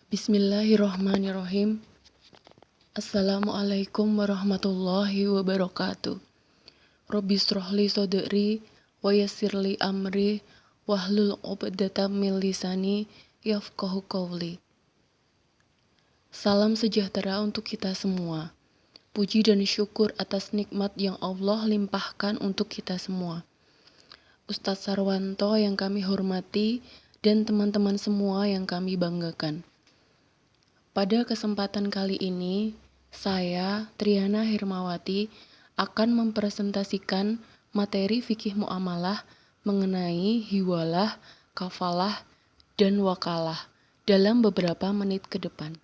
Bismillahirrahmanirrahim. Assalamualaikum warahmatullahi wabarakatuh. Rabbi shrahli sodri wa yassirli amri wahlul 'uqdatam min lisani yafqahu qawli. Salam sejahtera untuk kita semua. Puji dan syukur atas nikmat yang Allah limpahkan untuk kita semua. Ustadz Sarwanto yang kami hormati dan teman-teman semua yang kami banggakan. Pada kesempatan kali ini, saya, Triana Hermawati, akan mempresentasikan materi fikih muamalah mengenai hiwalah, kafalah, dan wakalah dalam beberapa menit ke depan.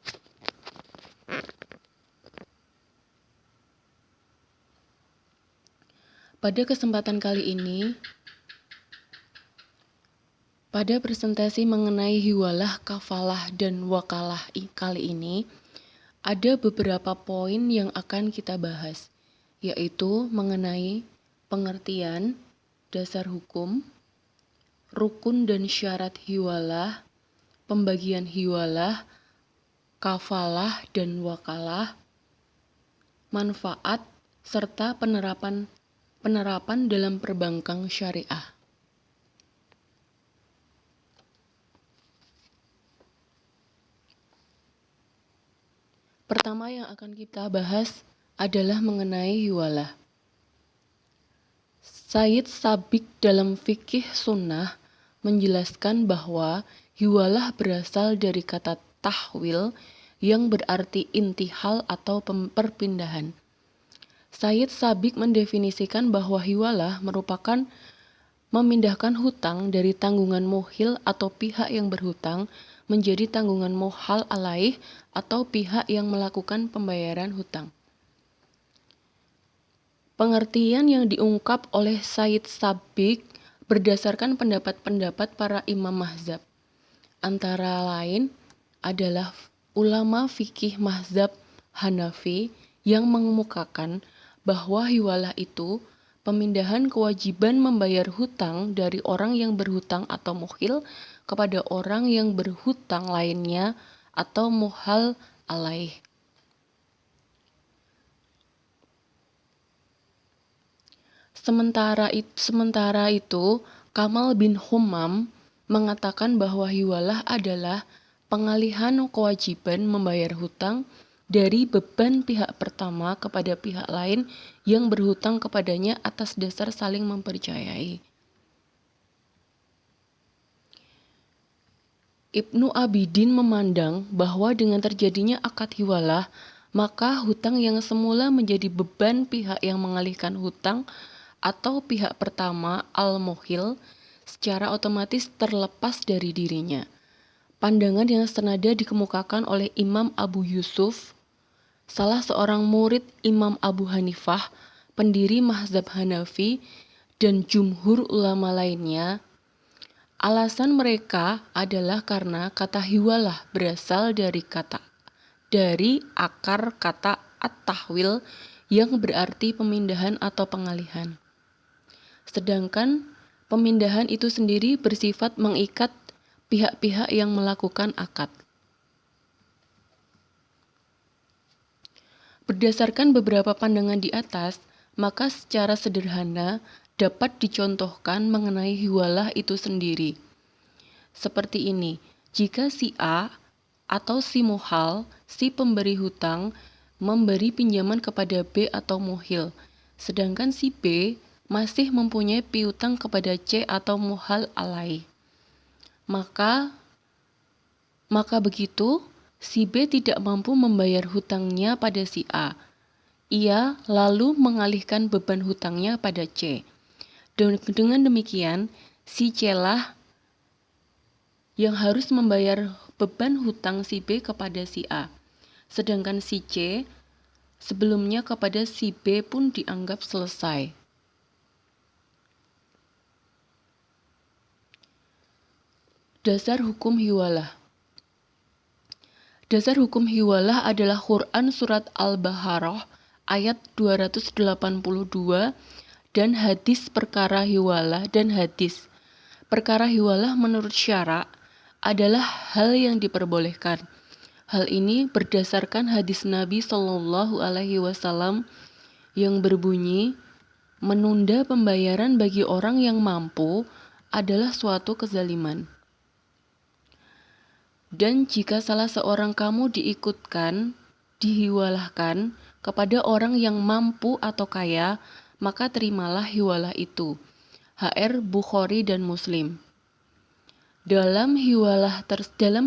Pada kesempatan kali ini, pada presentasi mengenai hiwalah, kafalah, dan wakalah kali ini, ada beberapa poin yang akan kita bahas, yaitu mengenai pengertian, dasar hukum, rukun dan syarat hiwalah, pembagian hiwalah, kafalah, dan wakalah, manfaat, serta penerapan dalam perbankan syariah. Pertama yang akan kita bahas adalah mengenai hiwalah. Sayyid Sabiq dalam fikih sunnah menjelaskan bahwa hiwalah berasal dari kata tahwil yang berarti intihal atau perpindahan. Sayyid Sabiq mendefinisikan bahwa hiwalah merupakan memindahkan hutang dari tanggungan muhil atau pihak yang berhutang menjadi tanggungan muhal alaih atau pihak yang melakukan pembayaran hutang. Pengertian yang diungkap oleh Sayyid Sabiq berdasarkan pendapat-pendapat para imam mazhab. Antara lain adalah ulama fikih mazhab Hanafi yang mengemukakan bahwa hiwalah itu pemindahan kewajiban membayar hutang dari orang yang berhutang atau muhil kepada orang yang berhutang lainnya atau muhal alaih. Sementara itu, Kamal bin Humam mengatakan bahwa hiwalah adalah pengalihan kewajiban membayar hutang dari beban pihak pertama kepada pihak lain yang berhutang kepadanya atas dasar saling mempercayai. Ibnu Abidin memandang bahwa dengan terjadinya akad hiwalah, maka hutang yang semula menjadi beban pihak yang mengalihkan hutang atau pihak pertama al-muhil secara otomatis terlepas dari dirinya. Pandangan yang senada dikemukakan oleh Imam Abu Yusuf, salah seorang murid Imam Abu Hanifah, pendiri mazhab Hanafi, dan jumhur ulama lainnya. Alasan mereka adalah karena kata hiwalah berasal dari akar kata at-tahwil yang berarti pemindahan atau pengalihan. Sedangkan pemindahan itu sendiri bersifat mengikat pihak-pihak yang melakukan akad. Berdasarkan beberapa pandangan di atas, maka secara sederhana dapat dicontohkan mengenai hiwalah itu sendiri. Seperti ini, jika si A atau si muhal, si pemberi hutang, memberi pinjaman kepada B atau muhil, sedangkan si B masih mempunyai piutang kepada C atau muhal alaih. Maka begitu, si B tidak mampu membayar hutangnya pada si A. Ia lalu mengalihkan beban hutangnya pada C. Dengan demikian, si C lah yang harus membayar beban hutang si B kepada si A. Sedangkan si C sebelumnya kepada si B pun dianggap selesai. Dasar hukum hiwalah. Dasar hukum hiwalah adalah Quran Surat Al-Baqarah ayat 282 dan hadis perkara hiwalah dan hadis. Perkara hiwalah menurut syara adalah hal yang diperbolehkan. Hal ini berdasarkan hadis Nabi Shallallahu Alaihi Wasallam yang berbunyi, menunda pembayaran bagi orang yang mampu adalah suatu kezaliman. Dan jika salah seorang kamu dihiwalahkan kepada orang yang mampu atau kaya, maka terimalah hiwalah itu. HR Bukhari dan Muslim. Dalam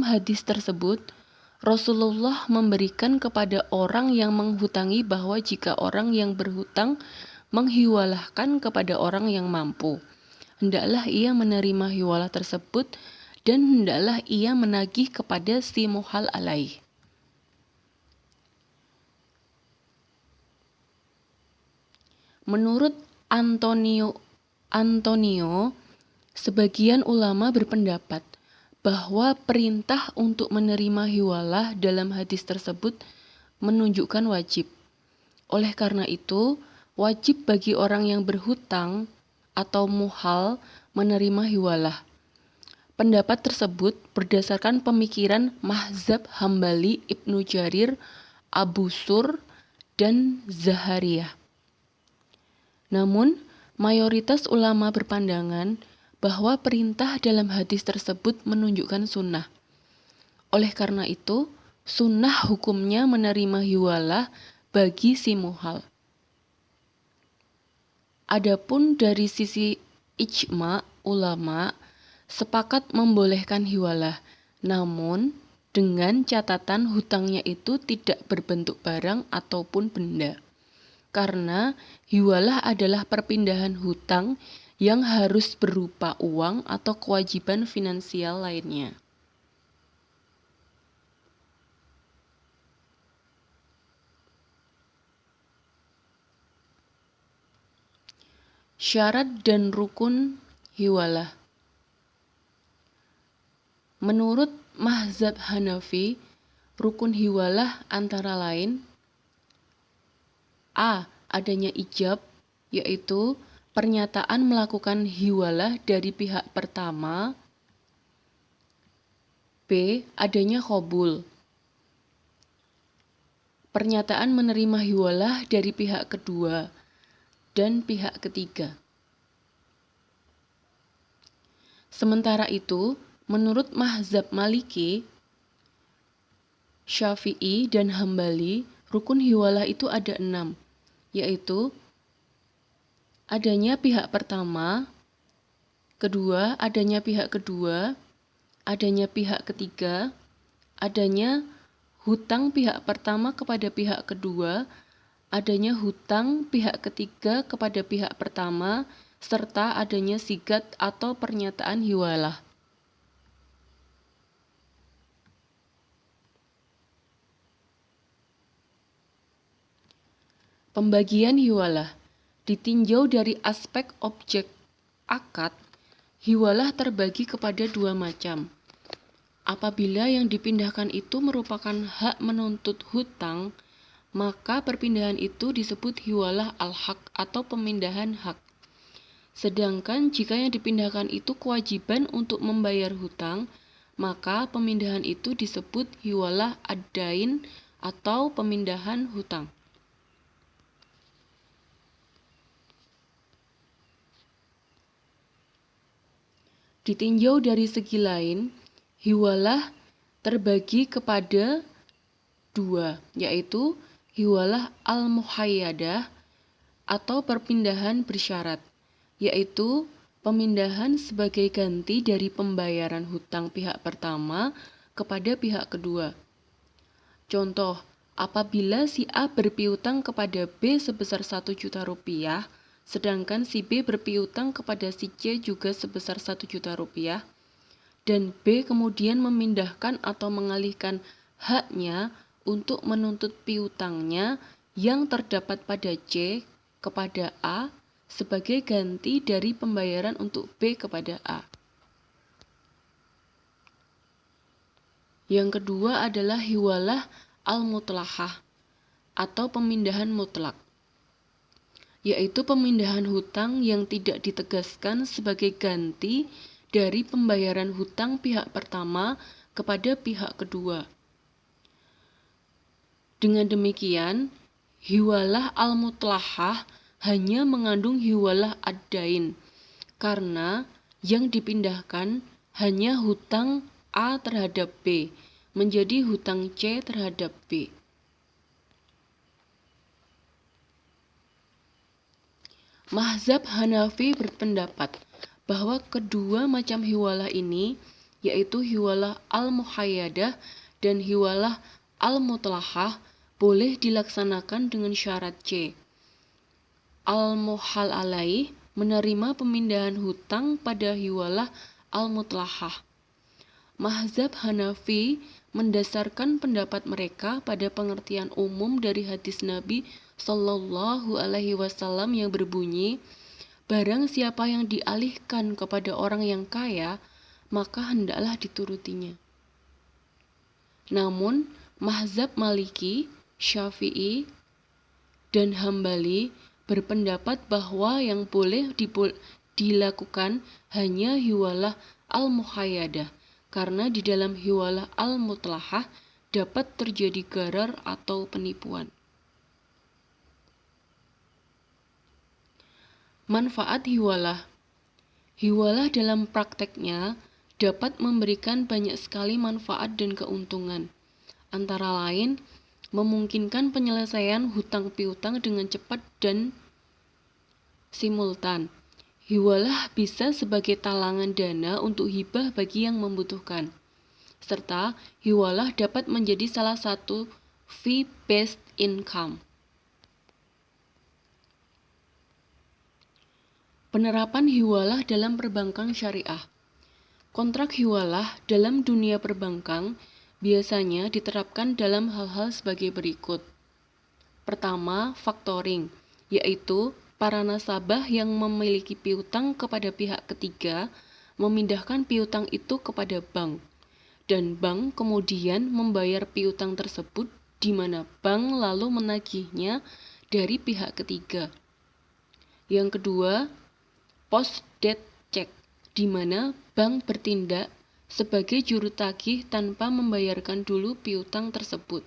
hadis tersebut, Rasulullah memberikan kepada orang yang menghutangi bahwa jika orang yang berhutang menghiwalahkan kepada orang yang mampu, hendaklah ia menerima hiwalah tersebut dan hendaklah ia menagih kepada si muhal alaih. Menurut Antonio, sebagian ulama berpendapat bahwa perintah untuk menerima hiwalah dalam hadis tersebut menunjukkan wajib. Oleh karena itu, wajib bagi orang yang berhutang atau muhal menerima hiwalah. Pendapat tersebut berdasarkan pemikiran Mazhab Hambali, Ibnu Jarir, Abu Sur, dan Zahariyah. Namun, mayoritas ulama berpandangan bahwa perintah dalam hadis tersebut menunjukkan sunnah. Oleh karena itu, sunnah hukumnya menerima hiwalah bagi si muhal. Adapun dari sisi ijma, ulama sepakat membolehkan hiwalah, namun dengan catatan hutangnya itu tidak berbentuk barang ataupun benda. Karena hiwalah adalah perpindahan hutang yang harus berupa uang atau kewajiban finansial lainnya. Syarat dan rukun hiwalah. Menurut Mazhab Hanafi, rukun hiwalah antara lain A. Adanya ijab, yaitu pernyataan melakukan hiwalah dari pihak pertama. B. Adanya qabul, pernyataan menerima hiwalah dari pihak kedua dan pihak ketiga. Sementara itu, menurut Mazhab Maliki, Syafi'i, dan Hambali, rukun hiwalah itu ada 6, yaitu adanya pihak pertama, kedua, adanya pihak kedua, adanya pihak ketiga, adanya hutang pihak pertama kepada pihak kedua, adanya hutang pihak ketiga kepada pihak pertama, serta adanya sigat atau pernyataan hiwalah. Pembagian hiwalah ditinjau dari aspek objek akad. Hiwalah terbagi kepada 2 macam. Apabila yang dipindahkan itu merupakan hak menuntut hutang, maka perpindahan itu disebut hiwalah al-haq atau pemindahan hak. Sedangkan jika yang dipindahkan itu kewajiban untuk membayar hutang, maka pemindahan itu disebut hiwalah ad-dain atau pemindahan hutang. Ditinjau dari segi lain, hiwalah terbagi kepada 2, yaitu hiwalah al-muhayyadah atau perpindahan bersyarat, yaitu pemindahan sebagai ganti dari pembayaran hutang pihak pertama kepada pihak kedua. Contoh, apabila si A berpiutang kepada B sebesar 1 juta rupiah, sedangkan si B berpiutang kepada si C juga sebesar 1 juta rupiah, dan B kemudian memindahkan atau mengalihkan haknya untuk menuntut piutangnya yang terdapat pada C kepada A sebagai ganti dari pembayaran untuk B kepada A. Yang kedua adalah hiwalah al-mutlahah atau pemindahan mutlak, yaitu pemindahan hutang yang tidak ditegaskan sebagai ganti dari pembayaran hutang pihak pertama kepada pihak kedua. Dengan demikian, hiwalah al-mutlahah hanya mengandung hiwalah ad-dain, karena yang dipindahkan hanya hutang A terhadap B menjadi hutang C terhadap B. Mazhab Hanafi berpendapat bahwa kedua macam hiwalah ini, yaitu hiwalah al-muhayyadah dan hiwalah al-mutlahah, boleh dilaksanakan dengan syarat C. Al-muhal alaih menerima pemindahan hutang pada hiwalah al-mutlahah. Mazhab Hanafi mendasarkan pendapat mereka pada pengertian umum dari hadis Nabi Shallallahu Alaihi Wasallam yang berbunyi, barang siapa yang dialihkan kepada orang yang kaya, maka hendaklah diturutinya. Namun, mazhab Maliki, Syafi'i, dan Hambali berpendapat bahwa yang boleh dilakukan hanya hiwalah al-muhayyadah, karena di dalam hiwalah al-mutlahah dapat terjadi gharar atau penipuan. Manfaat hiwalah. Hiwalah dalam prakteknya dapat memberikan banyak sekali manfaat dan keuntungan. Antara lain, memungkinkan penyelesaian hutang piutang dengan cepat dan simultan. Hiwalah bisa sebagai talangan dana untuk hibah bagi yang membutuhkan. Serta hiwalah dapat menjadi salah satu fee-based income. Penerapan hiwalah dalam perbankan syariah. Kontrak hiwalah dalam dunia perbankan biasanya diterapkan dalam hal-hal sebagai berikut. Pertama, factoring, yaitu para nasabah yang memiliki piutang kepada pihak ketiga memindahkan piutang itu kepada bank, dan bank kemudian membayar piutang tersebut di mana bank lalu menagihnya dari pihak ketiga. Yang kedua, post-debt check, di mana bank bertindak sebagai juru tagih tanpa membayarkan dulu piutang tersebut.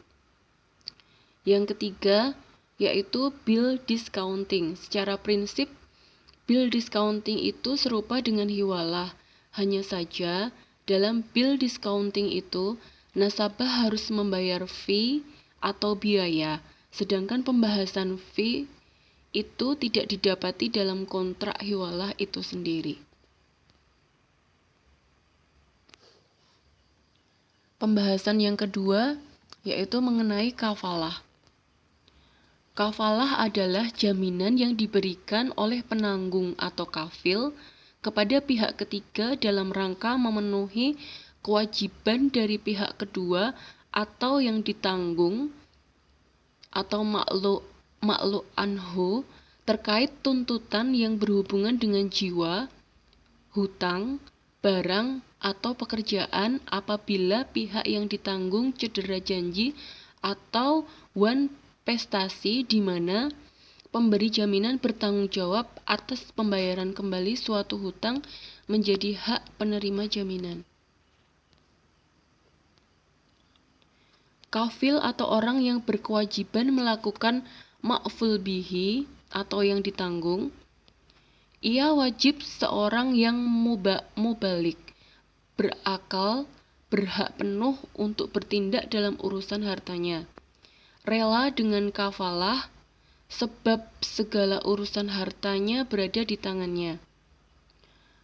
Yang ketiga, yaitu bill discounting. Secara prinsip, bill discounting itu serupa dengan hiwalah. Hanya saja, dalam bill discounting itu, nasabah harus membayar fee atau biaya, sedangkan pembahasan fee itu tidak didapati dalam kontrak hiwalah itu sendiri. Pembahasan yang kedua yaitu mengenai kafalah. Kafalah adalah jaminan yang diberikan oleh penanggung atau kafil kepada pihak ketiga dalam rangka memenuhi kewajiban dari pihak kedua atau yang ditanggung atau makluk anhu terkait tuntutan yang berhubungan dengan jiwa, hutang, barang, atau pekerjaan apabila pihak yang ditanggung cedera janji atau wan prestasi di mana pemberi jaminan bertanggung jawab atas pembayaran kembali suatu hutang menjadi hak penerima jaminan. Kafil atau orang yang berkewajiban melakukan ma'ful bihi atau yang ditanggung, ia wajib seorang yang mubalik, berakal, berhak penuh untuk bertindak dalam urusan hartanya, rela dengan kafalah sebab segala urusan hartanya berada di tangannya.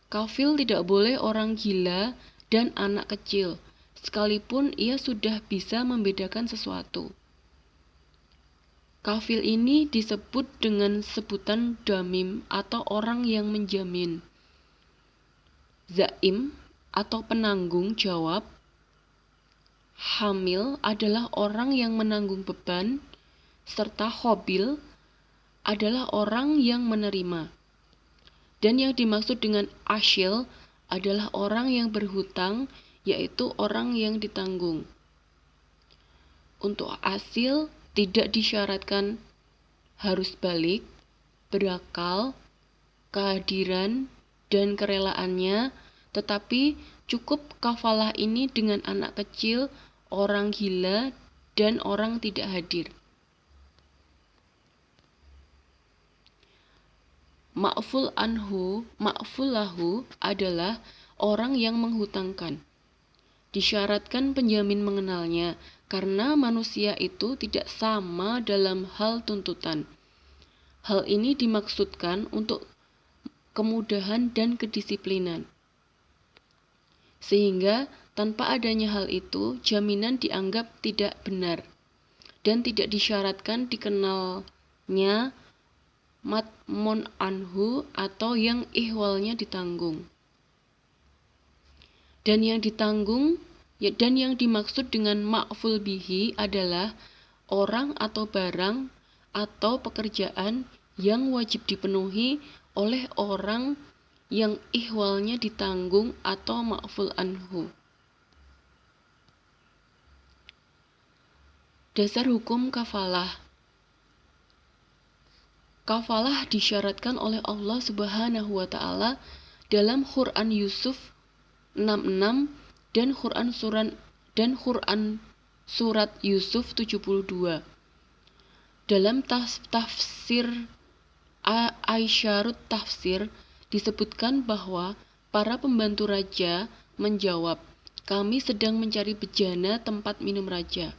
Kafil tidak boleh orang gila dan anak kecil, sekalipun ia sudah bisa membedakan sesuatu. Kafil ini disebut dengan sebutan damim atau orang yang menjamin. Zaim atau penanggung jawab. Hamil adalah orang yang menanggung beban, serta khobil adalah orang yang menerima. Dan yang dimaksud dengan asyil adalah orang yang berhutang, yaitu orang yang ditanggung. Untuk asil tidak disyaratkan harus balik, berakal, kehadiran, dan kerelaannya, tetapi cukup kafalah ini dengan anak kecil, orang gila, dan orang tidak hadir. Ma'ful lahu adalah orang yang menghutangkan. Disyaratkan penjamin mengenalnya, karena manusia itu tidak sama dalam hal tuntutan. Hal ini dimaksudkan untuk kemudahan dan kedisiplinan. Sehingga tanpa adanya hal itu, jaminan dianggap tidak benar dan tidak disyaratkan dikenalnya matmun anhu atau yang ihwalnya ditanggung. Dan yang dimaksud dengan ma'ful bihi adalah orang atau barang atau pekerjaan yang wajib dipenuhi oleh orang yang ihwalnya ditanggung atau ma'ful anhu. Dasar hukum kafalah. Kafalah disyaratkan oleh Allah Subhanahu wa taala dalam Quran Yusuf 66 dan Quran surat Yusuf 72. Dalam tafsir Aisyarut Tafsir disebutkan bahwa para pembantu raja menjawab, "Kami sedang mencari bejana tempat minum raja.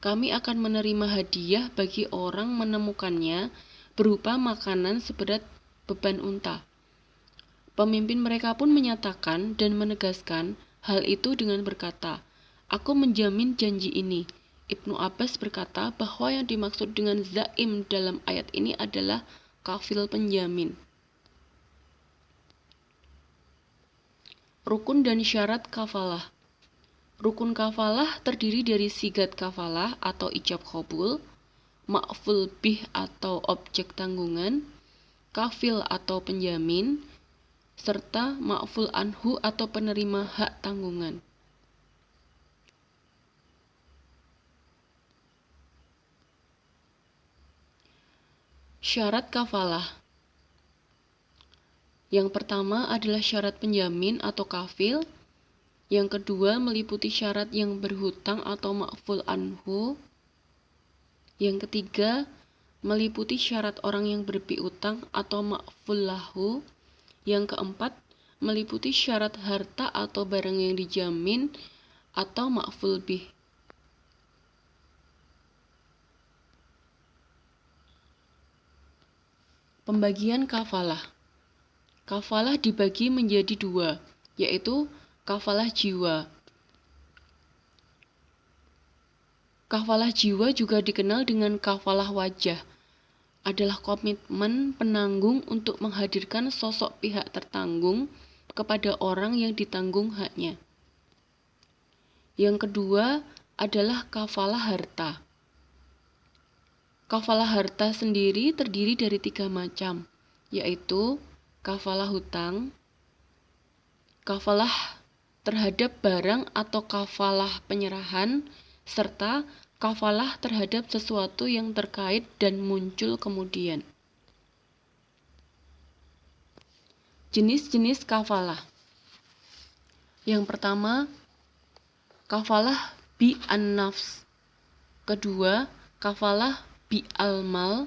Kami akan menerima hadiah bagi orang menemukannya berupa makanan seberat beban unta." Pemimpin mereka pun menyatakan dan menegaskan hal itu dengan berkata, "Aku menjamin janji ini." Ibnu Abbas berkata bahwa yang dimaksud dengan zaim dalam ayat ini adalah kafil penjamin. Rukun dan syarat kafalah. Rukun kafalah terdiri dari sigat kafalah atau ijab qabul, ma'ful bih atau objek tanggungan, kafil atau penjamin, serta ma'ful anhu atau penerima hak tanggungan. Syarat kafalah. Yang pertama adalah syarat penjamin atau kafil. Yang kedua meliputi syarat yang berhutang atau ma'ful anhu. Yang ketiga meliputi syarat orang yang berpiutang atau ma'ful lahu. Yang keempat meliputi syarat harta atau barang yang dijamin atau ma'ful bih. Pembagian kafalah. Kafalah dibagi menjadi dua, yaitu kafalah jiwa. Kafalah jiwa juga dikenal dengan kafalah wajah, adalah komitmen penanggung untuk menghadirkan sosok pihak tertanggung kepada orang yang ditanggung haknya. Yang kedua adalah kafalah harta. Kafalah harta sendiri terdiri dari 3 macam, yaitu kafalah hutang, kafalah terhadap barang atau kafalah penyerahan, serta kafalah terhadap sesuatu yang terkait dan muncul kemudian. Jenis-jenis kafalah. Yang pertama, kafalah bi an-nafs. Kedua, kafalah bi al-mal.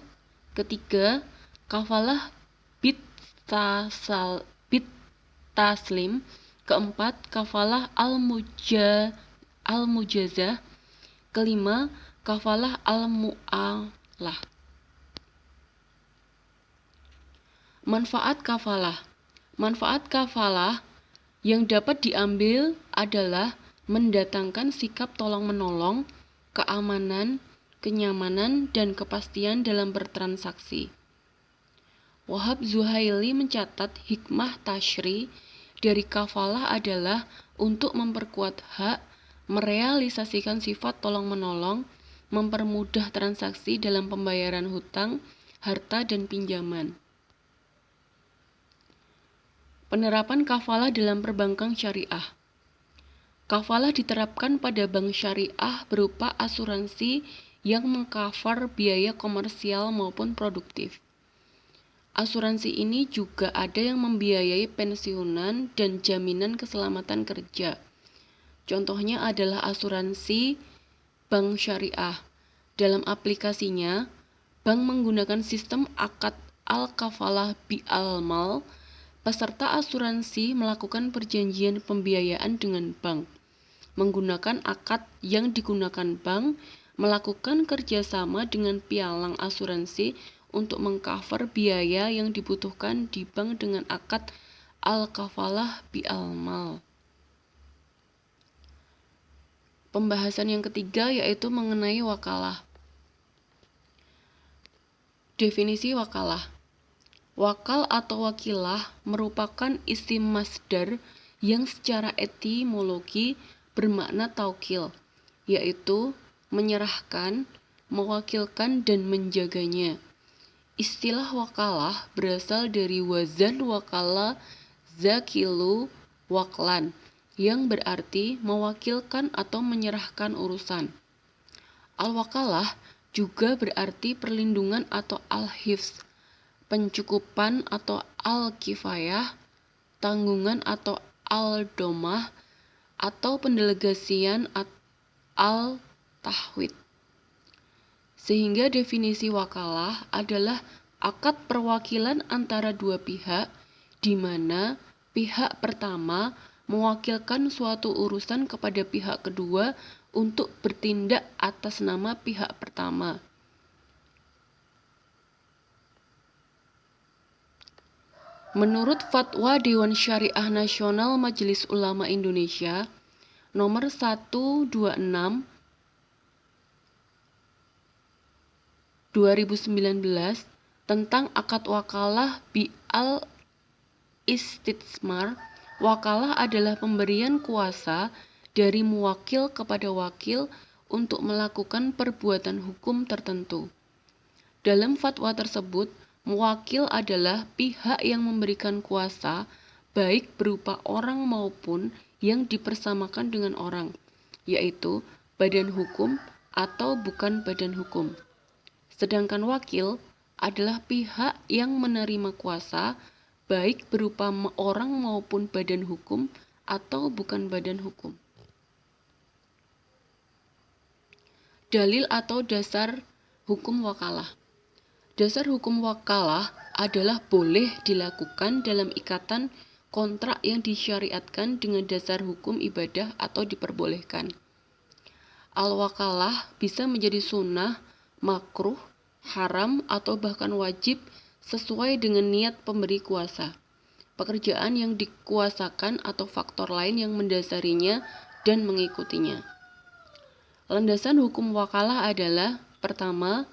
Ketiga, kafalah bit taslim. Keempat, kafalah al-mujazah. Kelima, kafalah al-mu'alah. Manfaat kafalah. Manfaat kafalah yang dapat diambil adalah mendatangkan sikap tolong-menolong, keamanan, kenyamanan, dan kepastian dalam bertransaksi. Wahab Zuhaili mencatat hikmah tasyri dari kafalah adalah untuk memperkuat hak, merealisasikan sifat tolong-menolong, mempermudah transaksi dalam pembayaran hutang, harta, dan pinjaman. Penerapan kafalah dalam perbankan syariah. Kafalah diterapkan pada bank syariah berupa asuransi yang mengcover biaya komersial maupun produktif. Asuransi ini juga ada yang membiayai pensiunan dan jaminan keselamatan kerja. Contohnya adalah asuransi bank syariah. Dalam aplikasinya, bank menggunakan sistem akad al-kafalah bi'al-mal. Peserta asuransi melakukan perjanjian pembiayaan dengan bank. Menggunakan akad yang digunakan bank, melakukan kerjasama dengan pialang asuransi untuk mengcover biaya yang dibutuhkan di bank dengan akad al-kafalah bi'al-mal. Pembahasan yang ketiga yaitu mengenai wakalah. Definisi wakalah. Wakal atau wakilah merupakan isim masdar yang secara etimologi bermakna taukil, yaitu menyerahkan, mewakilkan, dan menjaganya. Istilah wakalah berasal dari wazan wakala zakilu waklan, yang berarti mewakilkan atau menyerahkan urusan. Al-wakalah juga berarti perlindungan atau al-hifz, pencukupan atau al-kifayah, tanggungan atau al-domah, atau pendelegasian al-tahwid. Sehingga definisi wakalah adalah akad perwakilan antara dua pihak, di mana pihak pertama mewakilkan suatu urusan kepada pihak kedua untuk bertindak atas nama pihak pertama. Menurut Fatwa Dewan Syariah Nasional Majelis Ulama Indonesia nomor 126 2019 tentang akad wakalah bi'al istitsmar, wakalah adalah pemberian kuasa dari muwakil kepada wakil untuk melakukan perbuatan hukum tertentu. Dalam fatwa tersebut, muwakil adalah pihak yang memberikan kuasa, baik berupa orang maupun yang dipersamakan dengan orang, yaitu badan hukum atau bukan badan hukum. Sedangkan wakil adalah pihak yang menerima kuasa, baik berupa orang maupun badan hukum atau bukan badan hukum. Dalil atau dasar hukum wakalah. Dasar hukum wakalah adalah boleh dilakukan dalam ikatan kontrak yang disyariatkan dengan dasar hukum ibadah atau diperbolehkan. Al-wakalah bisa menjadi sunnah, makruh, haram, atau bahkan wajib sesuai dengan niat pemberi kuasa, pekerjaan yang dikuasakan atau faktor lain yang mendasarinya dan mengikutinya. Landasan hukum wakalah adalah pertama,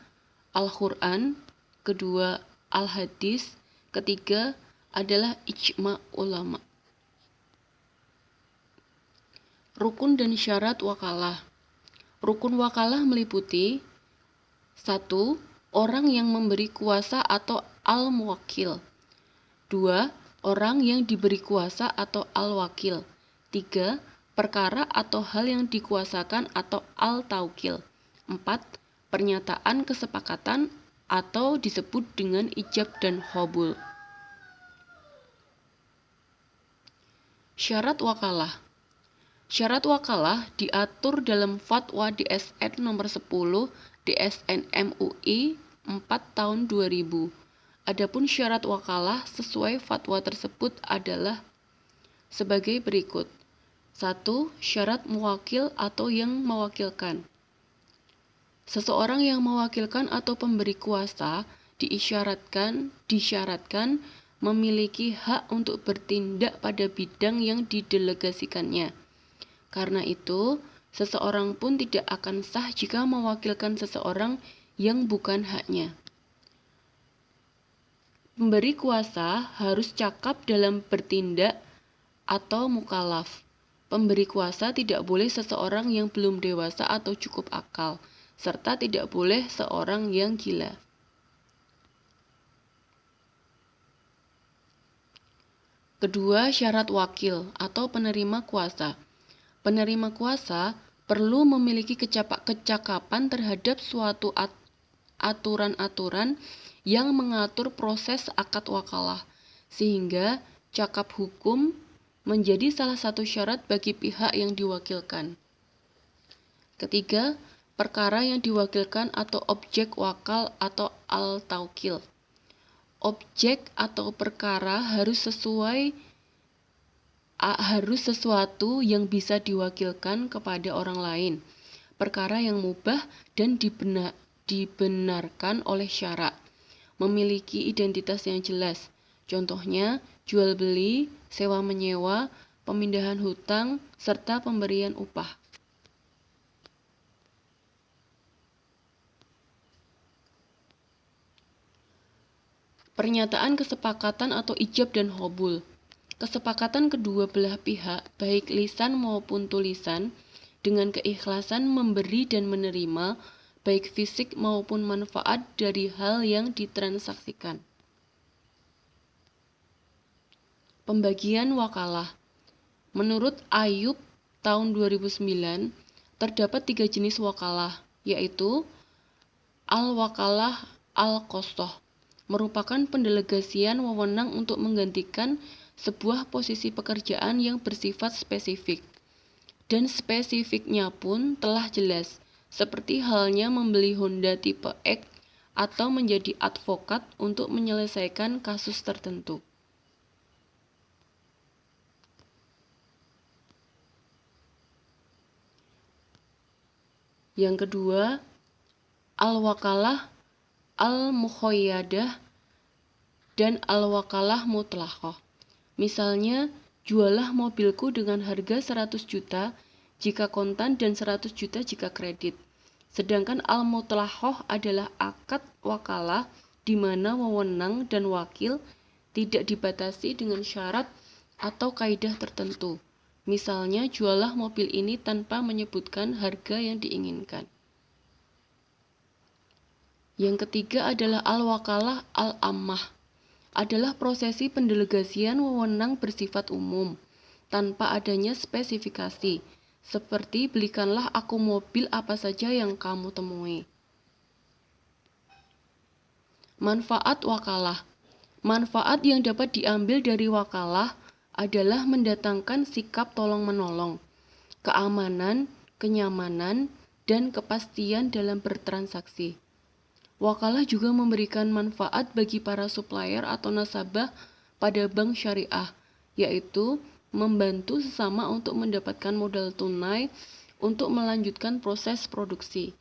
Al-Quran, kedua, Al-Hadis, ketiga adalah ijma' ulama. Rukun dan syarat wakalah. Rukun wakalah meliputi 1. Orang yang memberi kuasa atau al-muwakil. 2. Orang yang diberi kuasa atau al-wakil. 3. Perkara atau hal yang dikuasakan atau al-taukil. 4. Pernyataan kesepakatan atau disebut dengan ijab dan qabul. Syarat wakalah. Syarat wakalah diatur dalam Fatwa DSN nomor 10 DSN MUI 4 tahun 2000. Adapun syarat wakalah sesuai fatwa tersebut adalah sebagai berikut. 1. Syarat muwakil atau yang mewakilkan. Seseorang yang mewakilkan atau pemberi kuasa disyaratkan memiliki hak untuk bertindak pada bidang yang didelegasikannya. Karena itu, seseorang pun tidak akan sah jika mewakilkan seseorang yang bukan haknya. Pemberi kuasa harus cakap dalam bertindak atau mukalaf. Pemberi kuasa tidak boleh seseorang yang belum dewasa atau cukup akal, serta tidak boleh seorang yang gila. Kedua, syarat wakil atau penerima kuasa. Penerima kuasa perlu memiliki kecakapan terhadap suatu aturan-aturan yang mengatur proses akad wakalah, sehingga cakap hukum menjadi salah satu syarat bagi pihak yang diwakilkan. Ketiga, perkara yang diwakilkan atau objek wakal atau al-taukil. Objek atau perkara harus sesuatu yang bisa diwakilkan kepada orang lain, perkara yang mubah dan dibenarkan oleh syara, memiliki identitas yang jelas. Contohnya, jual beli, sewa menyewa, pemindahan hutang, serta pemberian upah. Pernyataan kesepakatan atau ijab dan qabul. Kesepakatan kedua belah pihak, baik lisan maupun tulisan, dengan keikhlasan memberi dan menerima, baik fisik maupun manfaat dari hal yang ditransaksikan. Pembagian wakalah. Menurut Ayub tahun 2009, terdapat 3 jenis wakalah, yaitu al-wakalah al-qostoh, merupakan pendelegasian wewenang untuk menggantikan sebuah posisi pekerjaan yang bersifat spesifik. Dan spesifiknya pun telah jelas, seperti halnya membeli Honda tipe X atau menjadi advokat untuk menyelesaikan kasus tertentu. Yang kedua, al-wakalah al-mukhoyadah dan al-wakalah mutlaqah. Misalnya, jualah mobilku dengan harga 100 juta jika kontan dan 100 juta jika kredit. Sedangkan al-mutlaqah adalah akad wakalah di mana wewenang dan wakil tidak dibatasi dengan syarat atau kaidah tertentu. Misalnya, jualah mobil ini tanpa menyebutkan harga yang diinginkan. Yang ketiga adalah al-wakalah al-ammah. Adalah prosesi pendelegasian wewenang bersifat umum, tanpa adanya spesifikasi, seperti belikanlah aku mobil apa saja yang kamu temui. Manfaat wakalah. Manfaat yang dapat diambil dari wakalah adalah mendatangkan sikap tolong-menolong, keamanan, kenyamanan, dan kepastian dalam bertransaksi. Wakalah juga memberikan manfaat bagi para supplier atau nasabah pada bank syariah, yaitu membantu sesama untuk mendapatkan modal tunai untuk melanjutkan proses produksi.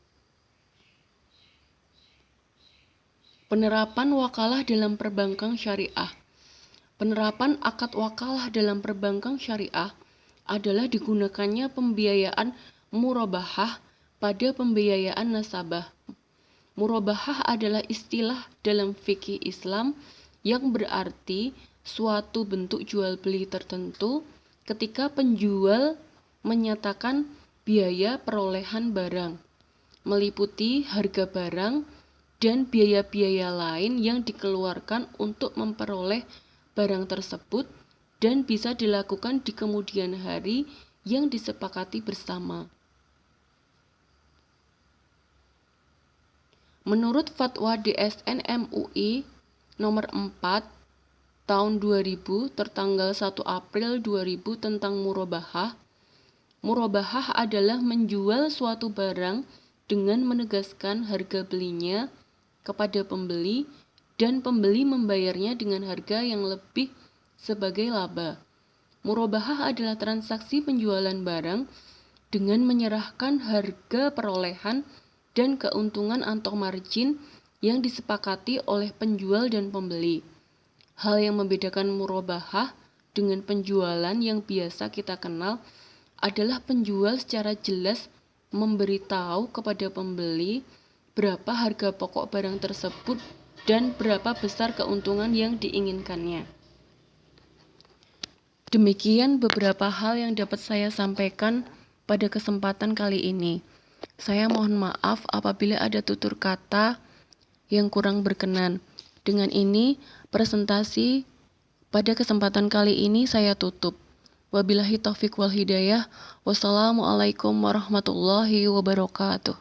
Penerapan wakalah dalam perbankan syariah. Penerapan akad wakalah dalam perbankan syariah adalah digunakannya pembiayaan murabahah pada pembiayaan nasabah. Murabahah adalah istilah dalam fikih Islam yang berarti suatu bentuk jual beli tertentu ketika penjual menyatakan biaya perolehan barang, meliputi harga barang dan biaya-biaya lain yang dikeluarkan untuk memperoleh barang tersebut dan bisa dilakukan di kemudian hari yang disepakati bersama. Menurut Fatwa DSN MUI nomor 4 tahun 2000 tertanggal 1 April 2000 tentang murabahah. Murabahah adalah menjual suatu barang dengan menegaskan harga belinya kepada pembeli dan pembeli membayarnya dengan harga yang lebih sebagai laba. Murabahah adalah transaksi penjualan barang dengan menyerahkan harga perolehan dan keuntungan atau margin yang disepakati oleh penjual dan pembeli. Hal yang membedakan murabahah dengan penjualan yang biasa kita kenal adalah penjual secara jelas memberitahu kepada pembeli berapa harga pokok barang tersebut dan berapa besar keuntungan yang diinginkannya. Demikian beberapa hal yang dapat saya sampaikan pada kesempatan kali ini. Saya mohon maaf apabila ada tutur kata yang kurang berkenan. Dengan ini, presentasi pada kesempatan kali ini saya tutup. Wabillahi taufiq wal hidayah. Wassalamualaikum warahmatullahi wabarakatuh.